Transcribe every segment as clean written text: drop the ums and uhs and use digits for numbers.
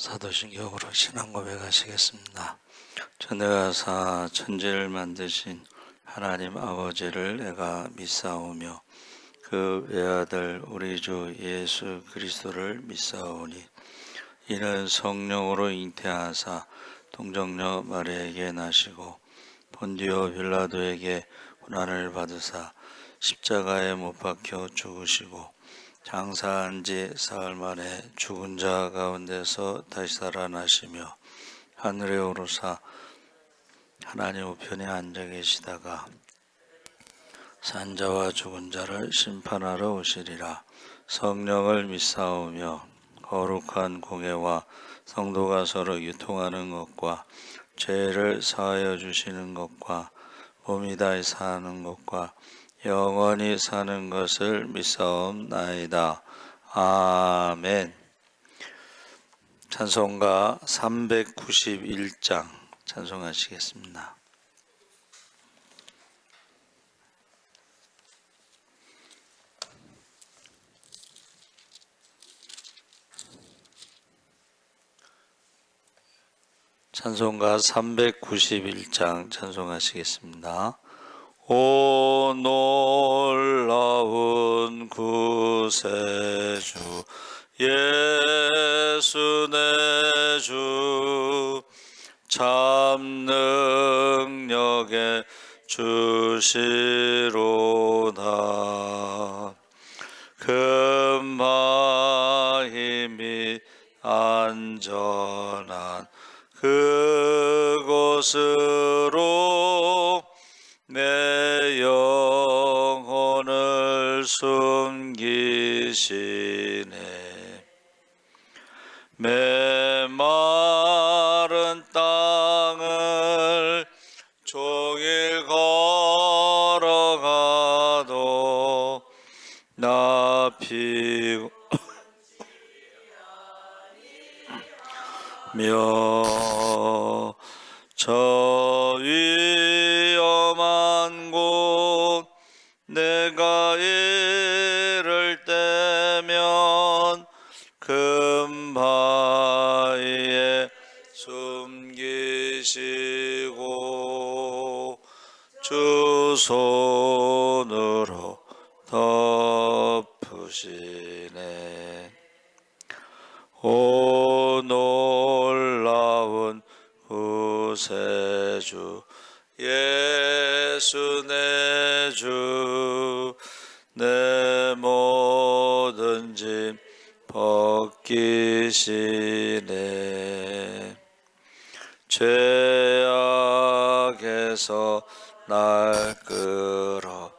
사도신경으로 신앙 고백하시겠습니다. 전대가사 천지를 만드신 하나님 아버지를 내가 믿사오며 그 외아들 우리 주 예수 그리스도를 믿사오니 이는 성령으로 잉태하사 동정녀 마리아에게 나시고 본디오 빌라도에게 고난을 받으사 십자가에 못 박혀 죽으시고 장사한 지 사흘 만에 죽은 자 가운데서 다시 살아나시며 하늘에 오르사 하나님 우편에 앉아 계시다가 산자와 죽은 자를 심판하러 오시리라. 성령을 믿사오며 거룩한 공예와 성도가 서로 유통하는 것과 죄를 사하여 주시는 것과 몸이 다시 사는 것과 영원히 사는 것을 믿사옵나이다. 아멘. 찬송가 391장 찬송하시겠습니다. 찬송가 391장 찬송하시겠습니다. 오 놀라운 구세주 예수 내 주 참 능력의 주시로다. 금마 힘이 안전한 그곳으로 내 영혼을 숨기시네. 메마른 땅을 종일 걸어가도 나 피고 저 위험한 곳 내가 이를 때면 금바위에 숨기시고 주 손으로 덮으시네. 오 놀라운 구세주 예수 내 주 내 모든 짐 벗기시네. 죄악에서 날 끌어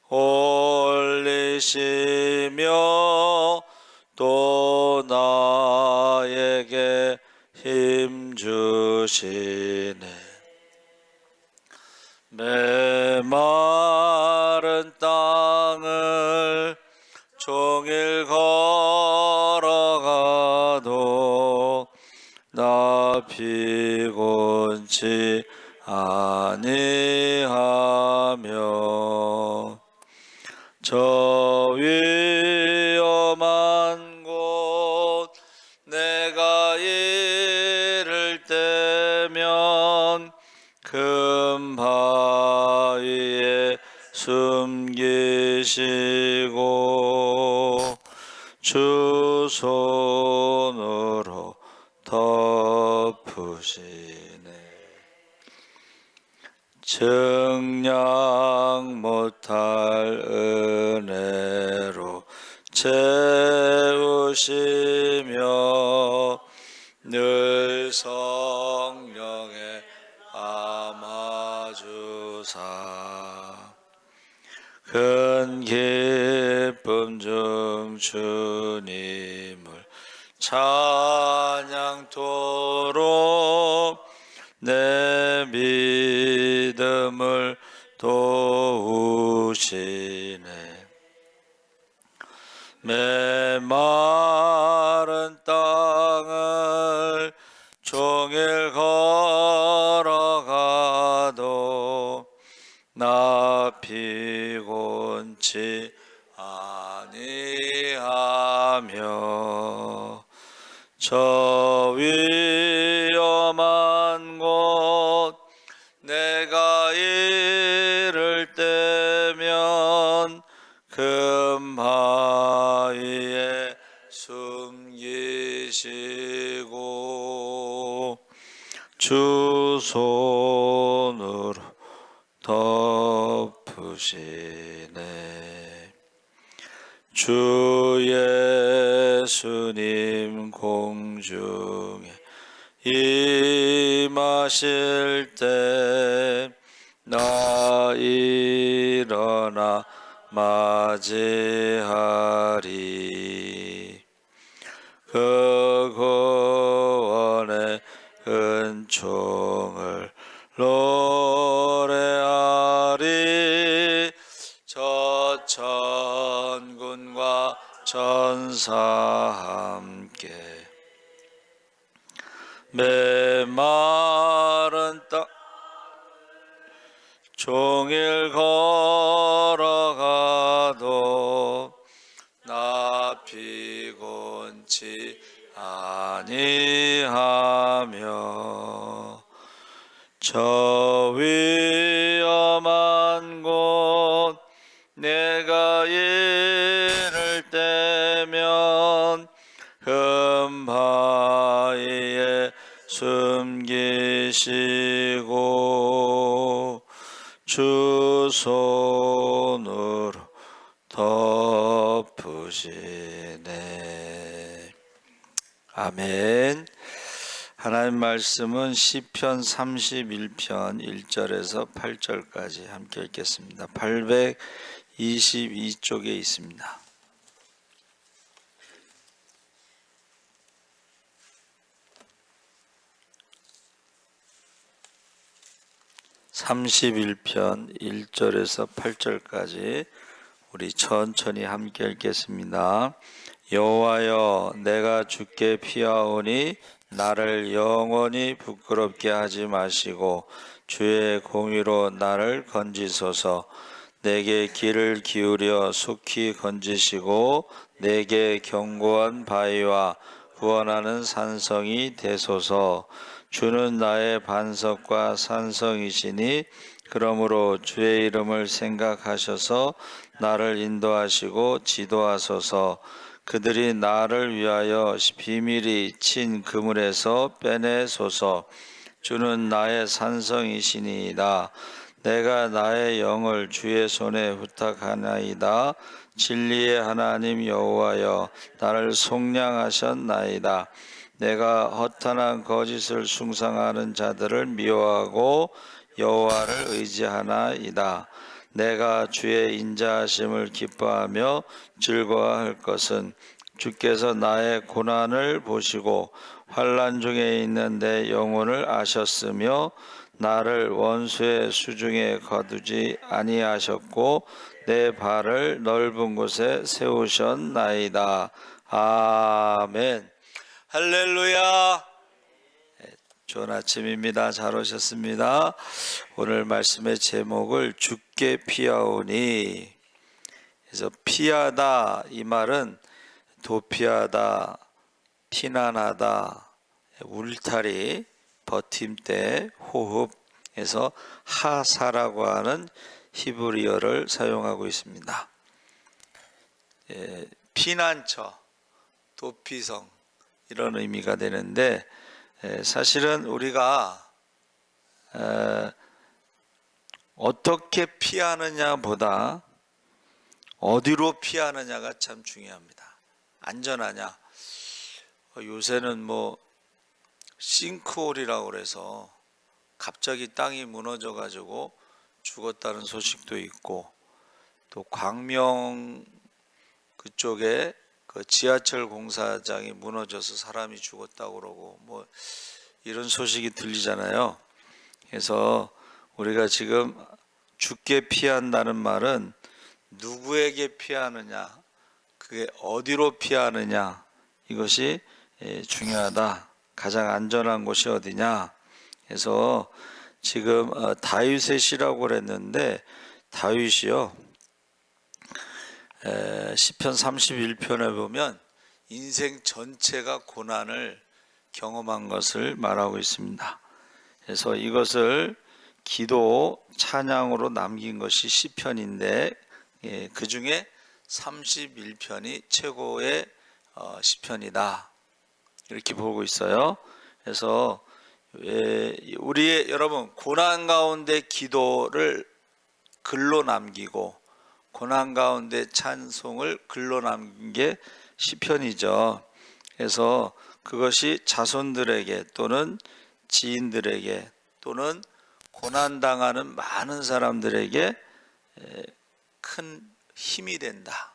올리시며 또 나에게 힘 주시네. 메마른 땅을 종일 걸어가도 나 피곤치 아니하며 저 위험한 곳 내가 이를 때면 금바위에 숨기시고 주 손으로 덮으시네. 증량 못할 은혜로 채우시며 늘 성령에 감아주사 큰 기쁨 중 주님을 찬양토록 내 믿음을 도우시네. 메마른 땅을 종일 걸어가도 나 피곤치 아니하며 저 위험한 곳 내가 이를 때면 금바위에 숨기시고 주 손으로 덮으시네. 주 예수님 공중에 임하실 때 나 일어나 맞이하리. 그 구원의 은총을 노래하리. 저 천군과 천사 함께 메마른 땅 종일 걸어가도 나 피곤치 아니하며 저 위험한 곳 내가 이를 때면 금바위에 숨기시고 주 손으로 덮으시네. 아멘. 하나님 말씀은 시편 31편 1절에서 8절까지 함께 읽겠습니다. 822쪽에 있습니다. (31편) 1절에서 8절까지 우리 천천히 함께 읽겠습니다. 여호와여, 내가 주께 피하오니 나를 영원히 부끄럽게 하지 마시고 주의 공의로 나를 건지소서. 내게 귀를 기울여 속히 건지시고 내게 견고한 바위와 구원하는 산성이 되소서. 주는 나의 반석과 산성이시니 그러므로 주의 이름을 생각하셔서 나를 인도하시고 지도하소서. 그들이 나를 위하여 비밀이 친 그물에서 빼내소서. 주는 나의 산성이시니이다. 내가 나의 영을 주의 손에 부탁하나이다. 진리의 하나님 여호와여, 나를 속량하셨나이다. 내가 허탄한 거짓을 숭상하는 자들을 미워하고 여호와를 의지하나이다. 내가 주의 인자하심을 기뻐하며 즐거워할 것은 주께서 나의 고난을 보시고 환난 중에 있는 내 영혼을 아셨으며 나를 원수의 수중에 거두지 아니하셨고 내 발을 넓은 곳에 세우셨나이다. 아멘. 할렐루야. 좋은 아침입니다. 잘 오셨습니다. 오늘 말씀의 제목을 주께 피하오니, 그래서 피하다 이 말은 도피하다, 피난하다, 울타리, 버팀대, 호흡에서 하사라고 하는 히브리어를 사용하고 있습니다. 피난처, 도피성 이런 의미가 되는데, 사실은 우리가 어떻게 피하느냐보다 어디로 피하느냐가 참 중요합니다. 안전하냐? 요새는 뭐 싱크홀이라고 그래서 갑자기 땅이 무너져 가지고 죽었다는 소식도 있고, 또 광명 그쪽에 그 지하철 공사장이 무너져서 사람이 죽었다고 그러고 뭐 이런 소식이 들리잖아요. 그래서 우리가 지금 주께 피한다는 말은 누구에게 피하느냐, 그게 어디로 피하느냐, 이것이 중요하다. 가장 안전한 곳이 어디냐. 그래서 지금 다윗의 시라고 그랬는데, 다윗이요 시편 31편에 보면 인생 전체가 고난을 경험한 것을 말하고 있습니다. 그래서 이것을 기도 찬양으로 남긴 것이 시편인데 그 중에 31편이 최고의 시편이다 이렇게 보고 있어요. 그래서 우리의 여러분 고난 가운데 기도를 글로 남기고 고난 가운데 찬송을 글로 남긴 게 시편이죠. 그래서 그것이 자손들에게 또는 지인들에게 또는 고난당하는 많은 사람들에게 큰 힘이 된다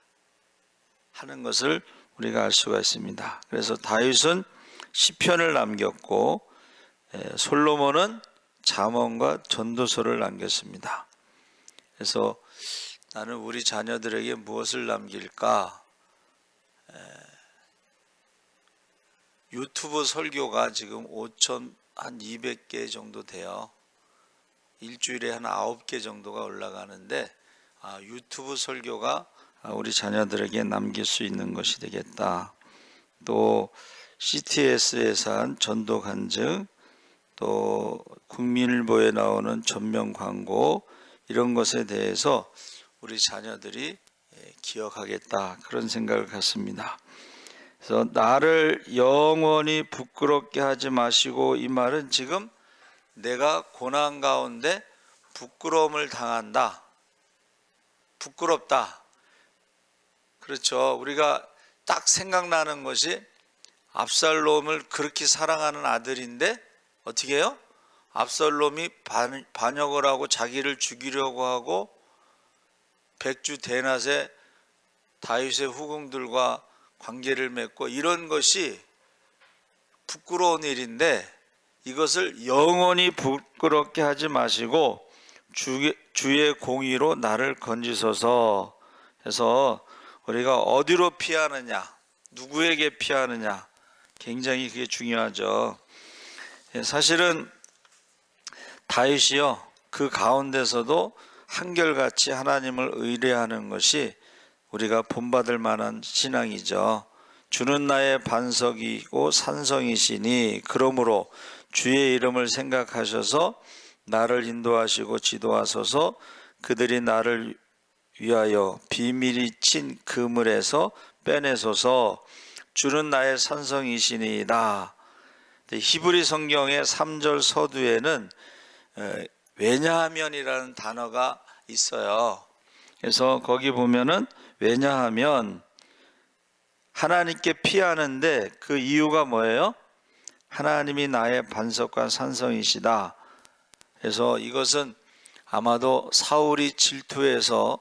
하는 것을 우리가 알 수가 있습니다. 그래서 다윗은 시편을 남겼고 솔로몬은 잠언과 전도서를 남겼습니다. 그래서 나는 우리 자녀들에게 무엇을 남길까? 유튜브 설교가 지금 5,200개 정도 돼요. 일주일에 한 9개 정도가 올라가는데 유튜브 설교가 우리 자녀들에게 남길 수 있는 것이 되겠다. 또 CTS에서 한 전도 간증, 또 국민일보에 나오는 전면 광고 이런 것에 대해서 우리 자녀들이 기억하겠다 그런 생각을 갖습니다. 그래서 나를 영원히 부끄럽게 하지 마시고, 이 말은 지금 내가 고난 가운데 부끄러움을 당한다, 부끄럽다. 그렇죠. 우리가 딱 생각나는 것이 압살롬을 그렇게 사랑하는 아들인데 어떻게 해요? 압살롬이 반역을 하고 자기를 죽이려고 하고 백주 대낮에 다윗의 후궁들과 관계를 맺고 이런 것이 부끄러운 일인데 이것을 영원히 부끄럽게 하지 마시고 주의 공의로 나를 건지소서 해서 우리가 어디로 피하느냐, 누구에게 피하느냐, 굉장히 그게 중요하죠. 사실은 다윗이요 그 가운데서도 한결같이 하나님을 의뢰하는 것이 우리가 본받을 만한 신앙이죠. 주는 나의 반석이고 산성이시니 그러므로 주의 이름을 생각하셔서 나를 인도하시고 지도하소서. 그들이 나를 위하여 비밀이 친 그물에서 빼내소서. 주는 나의 산성이시니이다. 히브리 성경의 3절 서두에는 왜냐하면이라는 단어가 있어요. 그래서 거기 보면은 왜냐하면 하나님께 피하는데 그 이유가 뭐예요? 하나님이 나의 반석과 산성이시다. 그래서 이것은 아마도 사울이 질투해서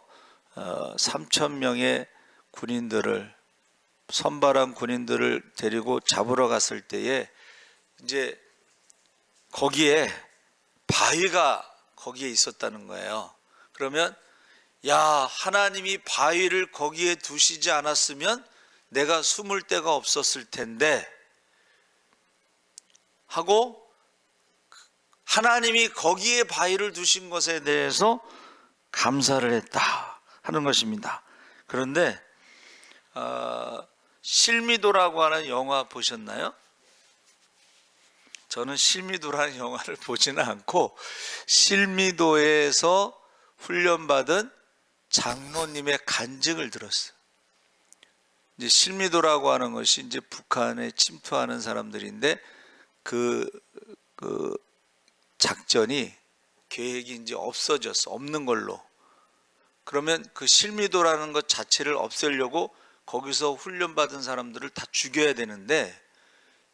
3,000명의 군인들을, 선발한 군인들을 데리고 잡으러 갔을 때에 이제 거기에 바위가 거기에 있었다는 거예요. 그러면 야, 하나님이 바위를 거기에 두시지 않았으면 내가 숨을 데가 없었을 텐데 하고 하나님이 거기에 바위를 두신 것에 대해서 감사를 했다 하는 것입니다. 그런데 실미도라고 하는 영화 보셨나요? 저는 실미도라는 영화를 보지는 않고 실미도에서 훈련받은 장로님의 간증을 들었어요. 이제 실미도라고 하는 것이 이제 북한에 침투하는 사람들인데 그 작전이 계획이 이제 없어졌어. 없는 걸로. 그러면 그 실미도라는 것 자체를 없애려고 거기서 훈련받은 사람들을 다 죽여야 되는데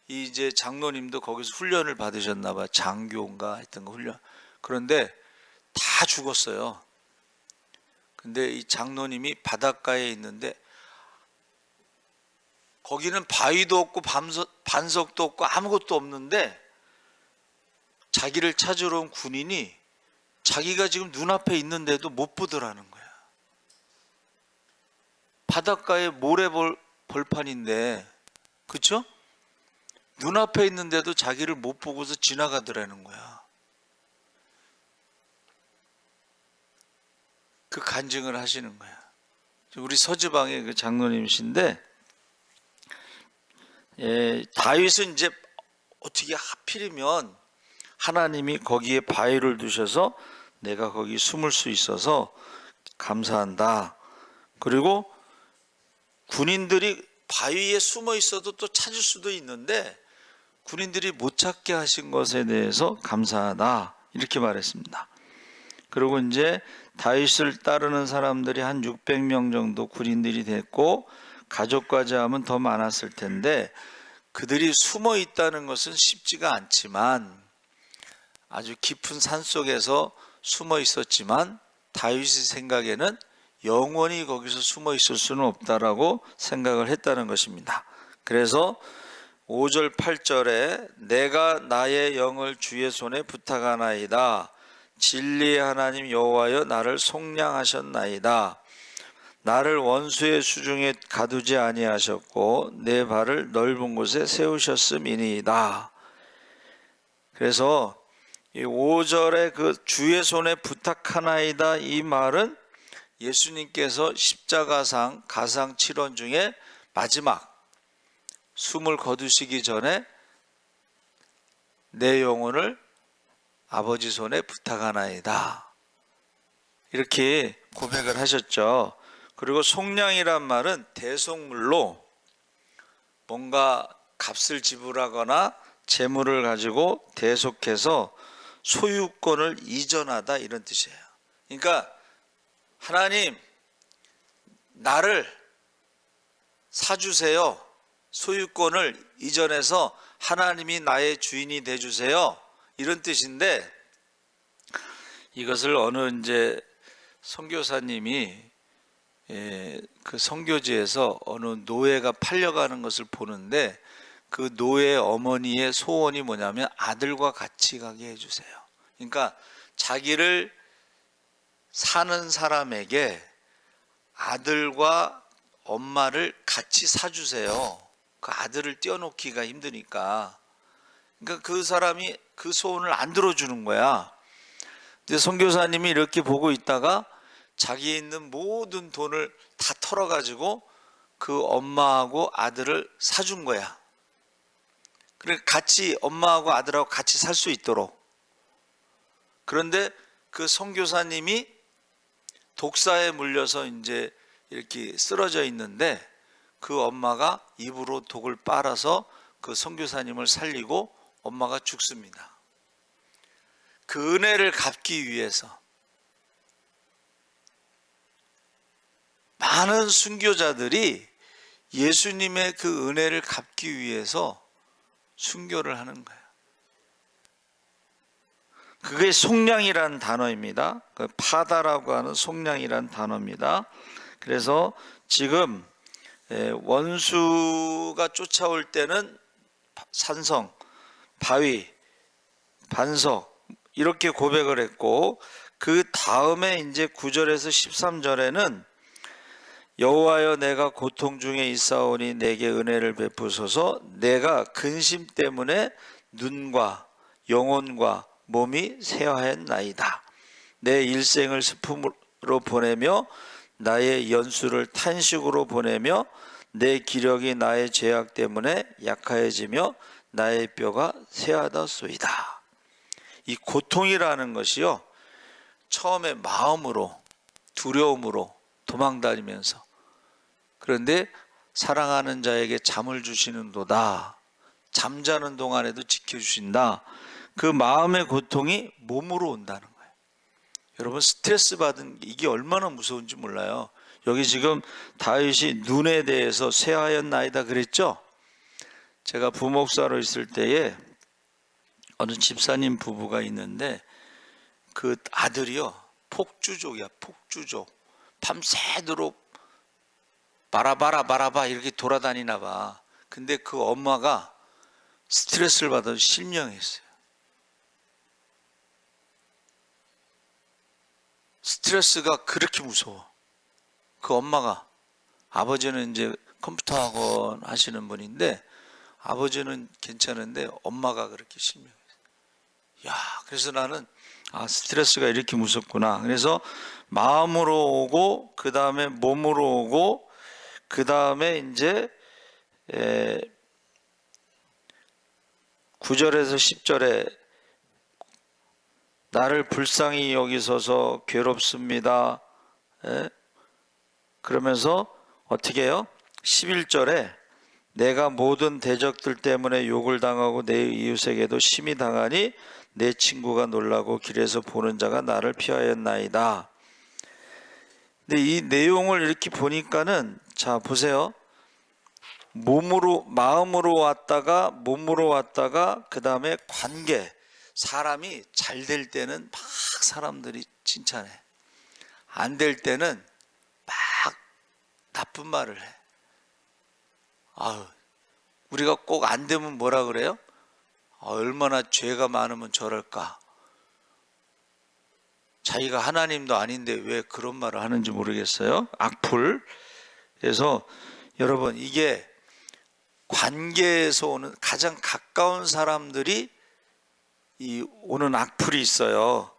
이제 장로님도 거기서 훈련을 받으셨나 봐요. 장교인가 했던 거 훈련. 그런데 다 죽었어요. 근데 이 장로님이 바닷가에 있는데 거기는 바위도 없고 반석도 없고 아무것도 없는데 자기를 찾으러 온 군인이 자기가 지금 눈앞에 있는데도 못 보더라는 거야. 바닷가에 모래벌판인데 그렇죠? 눈앞에 있는데도 자기를 못 보고서 지나가더라는 거야. 그 간증을 하시는 거야. 우리 서지방의 그 장로님이신데 다윗은 이제 어떻게 하필이면 하나님이 거기에 바위를 두셔서 내가 거기 숨을 수 있어서 감사한다. 그리고 군인들이 바위에 숨어 있어도 또 찾을 수도 있는데 군인들이 못 찾게 하신 것에 대해서 감사하다. 이렇게 말했습니다. 그리고 이제 다윗을 따르는 사람들이 한 600명 정도 군인들이 됐고 가족까지 하면 더 많았을 텐데 그들이 숨어 있다는 것은 쉽지가 않지만 아주 깊은 산 속에서 숨어 있었지만 다윗의 생각에는 영원히 거기서 숨어 있을 수는 없다라고 생각을 했다는 것입니다. 그래서 5절 8절에 내가 나의 영을 주의 손에 부탁하나이다. 진리의 하나님 여호와여 나를 속량하셨나이다. 나를 원수의 수중에 가두지 아니하셨고 내 발을 넓은 곳에 세우셨음이니이다. 그래서 이 5절에 그 주의 손에 부탁하나이다 이 말은 예수님께서 십자가상 가상 7원 중에 마지막 숨을 거두시기 전에 내 영혼을 아버지 손에 부탁하나이다 이렇게 고백을 하셨죠. 그리고 속량이란 말은 대속물로 뭔가 값을 지불하거나 재물을 가지고 대속해서 소유권을 이전하다 이런 뜻이에요. 그러니까 하나님 나를 사주세요. 소유권을 이전해서 하나님이 나의 주인이 돼주세요. 이런 뜻인데 이것을 어느 이제 선교사님이 그 선교지에서 어느 노예가 팔려가는 것을 보는데 그 노예 어머니의 소원이 뭐냐면 아들과 같이 가게 해주세요. 그러니까 자기를 사는 사람에게 아들과 엄마를 같이 사주세요. 그 아들을 떼어놓기가 힘드니까. 그러니까 그 사람이 그 소원을 안 들어주는 거야. 근데 선교사님이 이렇게 보고 있다가 자기 있는 모든 돈을 다 털어가지고 그 엄마하고 아들을 사준 거야. 그래 같이 엄마하고 아들하고 같이 살 수 있도록. 그런데 그 선교사님이 독사에 물려서 이제 이렇게 쓰러져 있는데 그 엄마가 입으로 독을 빨아서 그 선교사님을 살리고 엄마가 죽습니다. 그 은혜를 갚기 위해서 많은 순교자들이 예수님의 그 은혜를 갚기 위해서 순교를 하는 거예요. 그게 속량이라는 단어입니다. 그 파다라고 하는 속량이라는 단어입니다. 그래서 지금 원수가 쫓아올 때는 산성, 바위, 반석 이렇게 고백을 했고 그 다음에 이제 9절에서 13절에는 여호와여 내가 고통 중에 있사오니 내게 은혜를 베푸소서. 내가 근심 때문에 눈과 영혼과 몸이 쇠하였나이다. 내 일생을 슬픔으로 보내며 나의 연수를 탄식으로 보내며 내 기력이 나의 죄악 때문에 약하여지며 나의 뼈가 쇠하다소이다. 이 고통이라는 것이요 처음에 마음으로 두려움으로 도망다니면서 그런데 사랑하는 자에게 잠을 주시는도다. 잠자는 동안에도 지켜주신다. 그 마음의 고통이 몸으로 온다는 거예요. 여러분 스트레스 받은 이게 얼마나 무서운지 몰라요. 여기 지금 다윗이 눈에 대해서 쇠하였나이다 그랬죠. 제가 부목사로 있을 때에 어느 집사님 부부가 있는데 그 아들이요 폭주족이야. 폭주족. 밤새도록 바라바 이렇게 돌아다니나 봐. 근데 그 엄마가 스트레스를 받아서 실명했어요. 스트레스가 그렇게 무서워. 그 엄마가 아버지는 이제 컴퓨터 학원 하시는 분인데 아버지는 괜찮은데 엄마가 그렇게 실명했어요. 야, 그래서 나는 스트레스가 이렇게 무섭구나. 그래서 마음으로 오고 그 다음에 몸으로 오고 그 다음에 이제 9절에서 10절에 나를 불쌍히 여기소서 괴롭습니다. 예? 그러면서 어떻게 해요? 11절에 내가 모든 대적들 때문에 욕을 당하고 내 이웃에게도 심히 당하니 내 친구가 놀라고 길에서 보는 자가 나를 피하였나이다. 근데 이 내용을 이렇게 보니까는 자 보세요. 마음으로 왔다가 그 다음에 관계. 사람이 잘 될 때는 막 사람들이 칭찬해. 안 될 때는 막 나쁜 말을 해. 우리가 꼭 안 되면 뭐라 그래요? 얼마나 죄가 많으면 저럴까. 자기가 하나님도 아닌데 왜 그런 말을 하는지 모르겠어요. 악플. 그래서 여러분 이게 관계에서 오는 가장 가까운 사람들이 오는 악플이 있어요.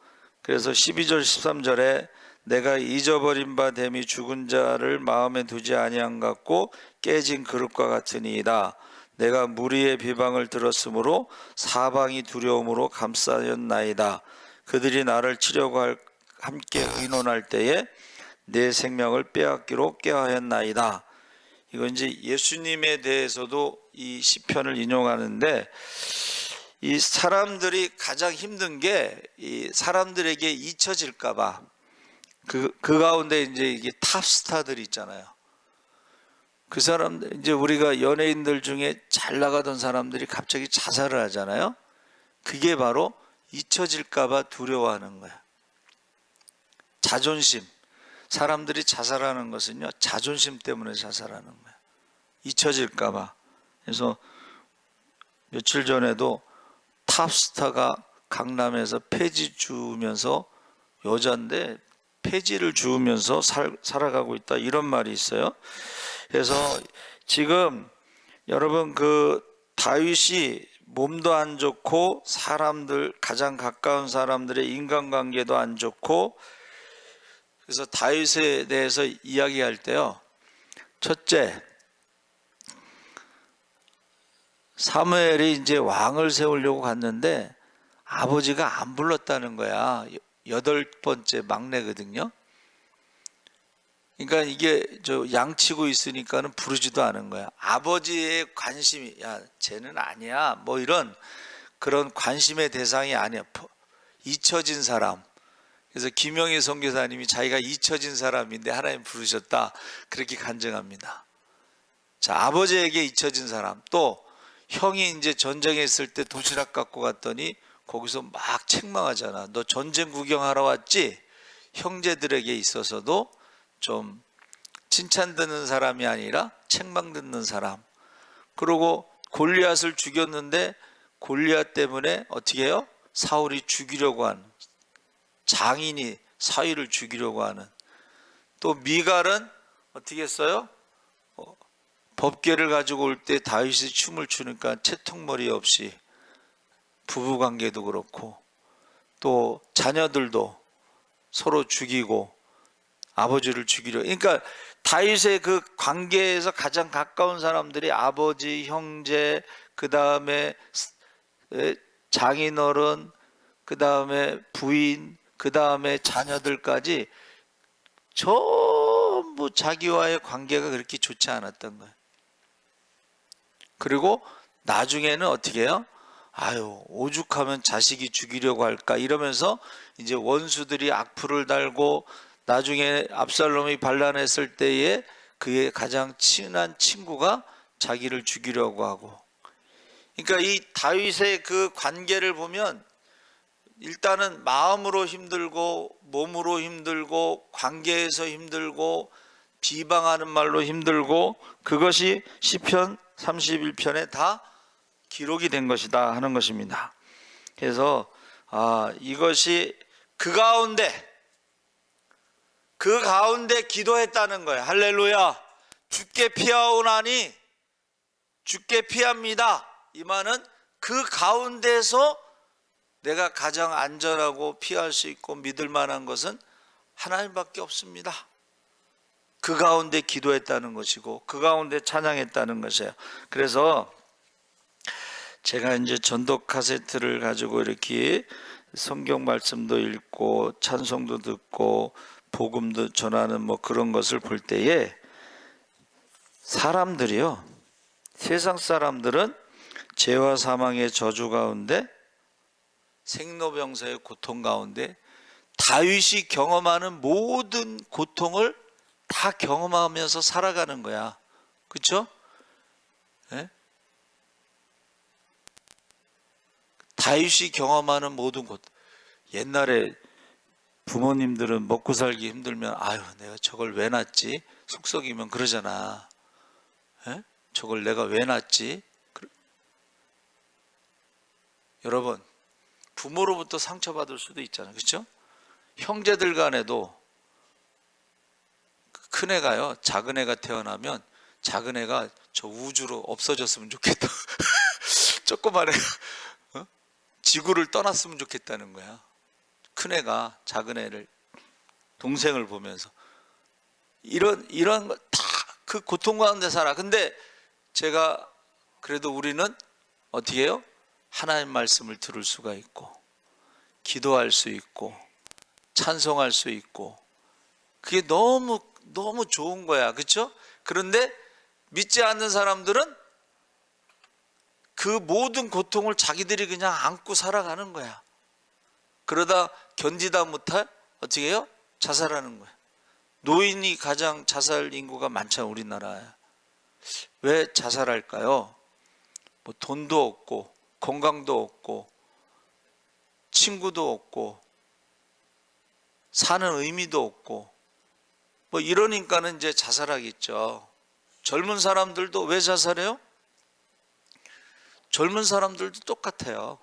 그래서 12절 13절에 내가 잊어버린 바 됨이 죽은 자를 마음에 두지 아니한 같고 깨진 그릇과 같으니이다. 내가 무리의 비방을 들었으므로 사방이 두려움으로 감싸였나이다. 그들이 나를 치려고 함께 의논할 때에 내 생명을 빼앗기로 꾀하였나이다. 이건 이제 예수님에 대해서도 이 시편을 인용하는데 이 사람들이 가장 힘든 게 이 사람들에게 잊혀질까봐 그 가운데 이제 이게 탑스타들이 있잖아요. 그 사람들 이제 우리가 연예인들 중에 잘 나가던 사람들이 갑자기 자살을 하잖아요. 그게 바로 잊혀질까봐 두려워하는 거야. 자존심. 사람들이 자살하는 것은요 자존심 때문에 자살하는 거야. 잊혀질까봐. 그래서 며칠 전에도 탑스타가 강남에서 폐지 주우면서 여자인데 폐지를 주우면서 살아가고 있다 이런 말이 있어요. 그래서 지금 여러분 그 다윗이 몸도 안 좋고 사람들 가장 가까운 사람들의 인간관계도 안 좋고 그래서 다윗에 대해서 이야기할 때요. 첫째, 사무엘이 이제 왕을 세우려고 갔는데 아버지가 안 불렀다는 거야. 8번째 막내거든요. 그러니까 이게 양치고 있으니까는 부르지도 않은 거야. 아버지의 관심이 야 쟤는 아니야 뭐 이런 그런 관심의 대상이 아니야. 잊혀진 사람. 그래서 김영희 선교사님이 자기가 잊혀진 사람인데 하나님 부르셨다 그렇게 간증합니다. 자, 아버지에게 잊혀진 사람. 또 형이 이제 전쟁에 있을 때 도시락 갖고 갔더니 거기서 막 책망하잖아. 너 전쟁 구경하러 왔지? 형제들에게 있어서도 좀 칭찬 듣는 사람이 아니라 책망 듣는 사람. 그리고 골리앗을 죽였는데 골리앗 때문에 어떻게 해요? 사울이 죽이려고 하는, 장인이 사위를 죽이려고 하는. 또 미갈은 어떻게 했어요? 법궤를 가지고 올 때 다윗이 춤을 추니까 채통머리 없이 부부관계도 그렇고 또 자녀들도 서로 죽이고 아버지를 죽이려. 그러니까 다윗의 그 관계에서 가장 가까운 사람들이 아버지, 형제, 그 다음에 장인어른, 그 다음에 부인, 그 다음에 자녀들까지 전부 자기와의 관계가 그렇게 좋지 않았던 거예요. 그리고 나중에는 어떻게 해요? 오죽하면 자식이 죽이려고 할까 이러면서 이제 원수들이 악플을 달고 나중에 압살롬이 반란했을 때에 그의 가장 친한 친구가 자기를 죽이려고 하고. 그러니까 이 다윗의 그 관계를 보면 일단은 마음으로 힘들고 몸으로 힘들고 관계에서 힘들고 비방하는 말로 힘들고 그것이 시편 31편에 다 기록이 된 것이다 하는 것입니다. 그래서 이것이 그 가운데 기도했다는 거예요. 할렐루야. 주께 피하오나니 주께 피합니다. 이 말은 그 가운데서 내가 가장 안전하고 피할 수 있고 믿을 만한 것은 하나님밖에 없습니다. 그 가운데 기도했다는 것이고 그 가운데 찬양했다는 것이에요. 그래서 제가 이제 전도 카세트를 가지고 이렇게 성경 말씀도 읽고 찬송도 듣고 복음도 전하는 뭐 그런 것을 볼 때에 사람들이요, 세상 사람들은 죄와 사망의 저주 가운데 생로병사의 고통 가운데 다윗이 경험하는 모든 고통을 다 경험하면서 살아가는 거야. 그렇죠? 네? 다윗이 경험하는 모든 것. 옛날에 부모님들은 먹고 살기 힘들면 아유 내가 저걸 왜 낳지? 속썩이면 그러잖아. 에? 저걸 내가 왜 낳지? 여러분, 부모로부터 상처받을 수도 있잖아요. 그렇죠? 형제들 간에도 큰 애가요, 작은 애가 태어나면 작은 애가 저 우주로 없어졌으면 좋겠다. 조그만 애가 지구를 떠났으면 좋겠다는 거야. 큰 애가 작은 애를, 동생을 보면서 이런 다 그 고통 가운데 살아. 근데 제가 그래도 우리는 어떻게 해요? 하나님 말씀을 들을 수가 있고 기도할 수 있고 찬송할 수 있고 그게 너무 좋은 거야. 그렇죠? 그런데 믿지 않는 사람들은 그 모든 고통을 자기들이 그냥 안고 살아가는 거야. 그러다 견디다 못해 어떻게 해요? 자살하는 거야. 노인이 가장 자살 인구가 많잖아, 우리나라에. 왜 자살할까요? 뭐 돈도 없고 건강도 없고 친구도 없고 사는 의미도 없고 뭐 이러니까는 이제 자살하겠죠. 젊은 사람들도 왜 자살해요? 젊은 사람들도 똑같아요.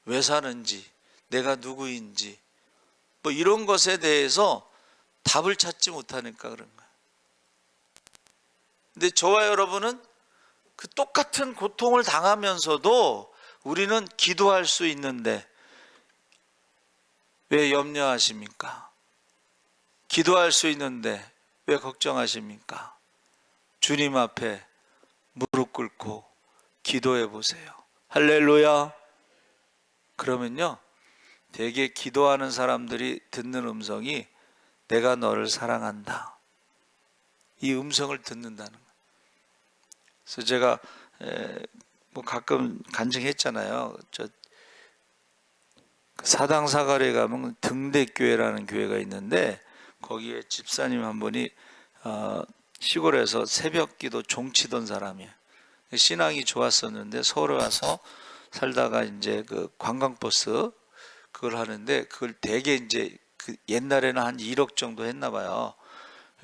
왜 사는지, 내가 누구인지 뭐 이런 것에 대해서 답을 찾지 못하니까 그런 거예요. 근데 저와 여러분은 그 똑같은 고통을 당하면서도 우리는 기도할 수 있는데 왜 염려하십니까? 기도할 수 있는데 왜 걱정하십니까? 주님 앞에 무릎 꿇고 기도해 보세요. 할렐루야. 그러면요, 되게 기도하는 사람들이 듣는 음성이 내가 너를 사랑한다. 이 음성을 듣는다는 거예요. 그래서 제가 뭐 가끔 간증했잖아요. 저 사당사거리에 가면 등대교회라는 교회가 있는데 거기에 집사님 한 분이 시골에서 새벽기도 종치던 사람이에요. 신앙이 좋았었는데 서울에 와서 살다가 이제 그 관광버스 그걸 하는데 그걸 되게 이제 그 옛날에는 한 1억 정도 했나 봐요.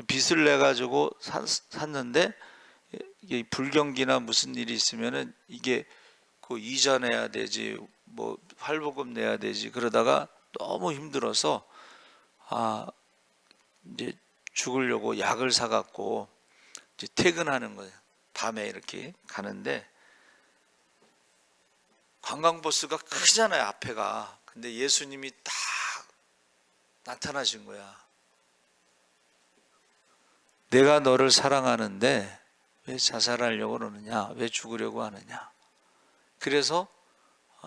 빚을 내 가지고 샀는데 이게 불경기나 무슨 일이 있으면은 이게 그 이자 내야 되지 뭐 활보금 내야 되지 그러다가 너무 힘들어서 이제 죽으려고 약을 사 갖고 이제 퇴근하는 거예요. 밤에 이렇게 가는데 관광버스가 크잖아요, 앞에가. 근데 예수님이 딱 나타나신 거야. 내가 너를 사랑하는데 왜 자살하려고 그러느냐? 왜 죽으려고 하느냐? 그래서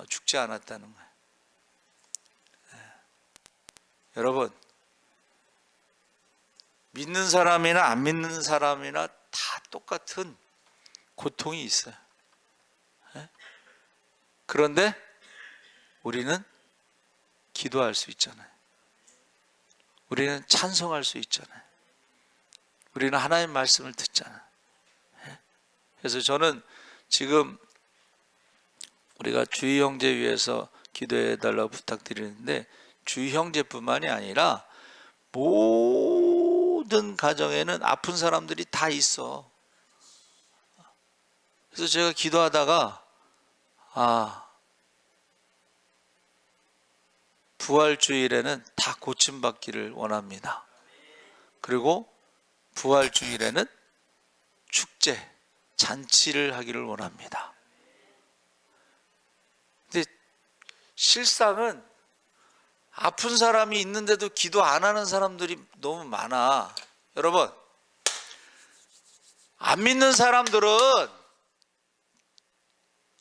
죽지 않았다는 거예요. 여러분, 믿는 사람이나 안 믿는 사람이나 다 똑같은 고통이 있어요. 그런데 우리는 기도할 수 있잖아요. 우리는 찬송할 수 있잖아요. 우리는 하나님 말씀을 듣잖아요. 그래서 저는 지금 우리가 주의 형제 위해서 기도해 달라고 부탁드리는데 주의 형제뿐만이 아니라 모든 가정에는 아픈 사람들이 다 있어. 그래서 제가 기도하다가 부활주일에는 다 고침받기를 원합니다. 그리고 부활주일에는 축제, 잔치를 하기를 원합니다. 근데 실상은 아픈 사람이 있는데도 기도 안 하는 사람들이 너무 많아. 여러분, 안 믿는 사람들은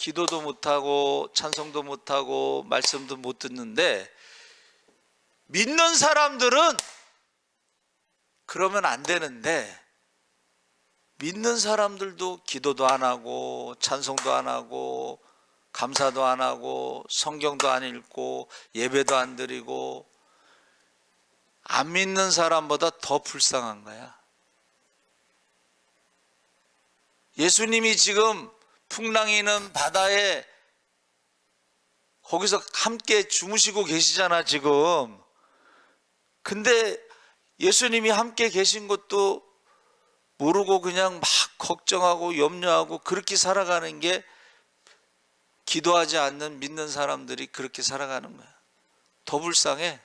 기도도 못하고 찬송도 못하고 말씀도 못 듣는데 믿는 사람들은 그러면 안 되는데 믿는 사람들도 기도도 안 하고 찬송도 안 하고 감사도 안 하고 성경도 안 읽고 예배도 안 드리고 안 믿는 사람보다 더 불쌍한 거야. 예수님이 지금 풍랑이는 바다에 거기서 함께 주무시고 계시잖아 지금. 근데 예수님이 함께 계신 것도 모르고 그냥 막 걱정하고 염려하고 그렇게 살아가는 게 기도하지 않는 믿는 사람들이 그렇게 살아가는 거야. 더 불쌍해.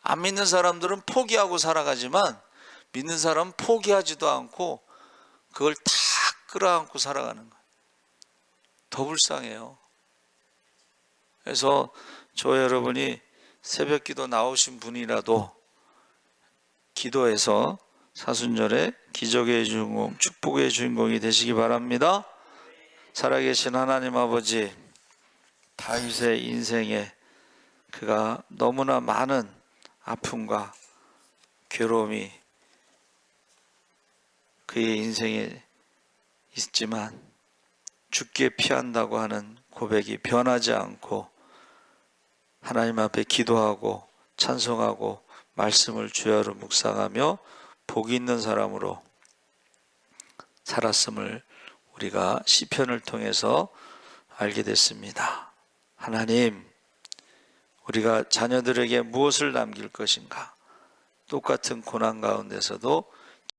안 믿는 사람들은 포기하고 살아가지만 믿는 사람은 포기하지도 않고 그걸 다 끌어안고 살아가는 거야. 더 불쌍해요. 그래서 저 여러분이 새벽 기도 나오신 분이라도 기도해서 사순절에 기적의 주인공, 축복의 주인공이 되시기 바랍니다. 살아계신 하나님 아버지, 다윗의 인생에 그가 너무나 많은 아픔과 괴로움이 그의 인생에 있지만 죽기에 피한다고 하는 고백이 변하지 않고 하나님 앞에 기도하고 찬송하고 말씀을 주야로 묵상하며 복 있는 사람으로 살았음을 우리가 시편을 통해서 알게 됐습니다. 하나님, 우리가 자녀들에게 무엇을 남길 것인가? 똑같은 고난 가운데서도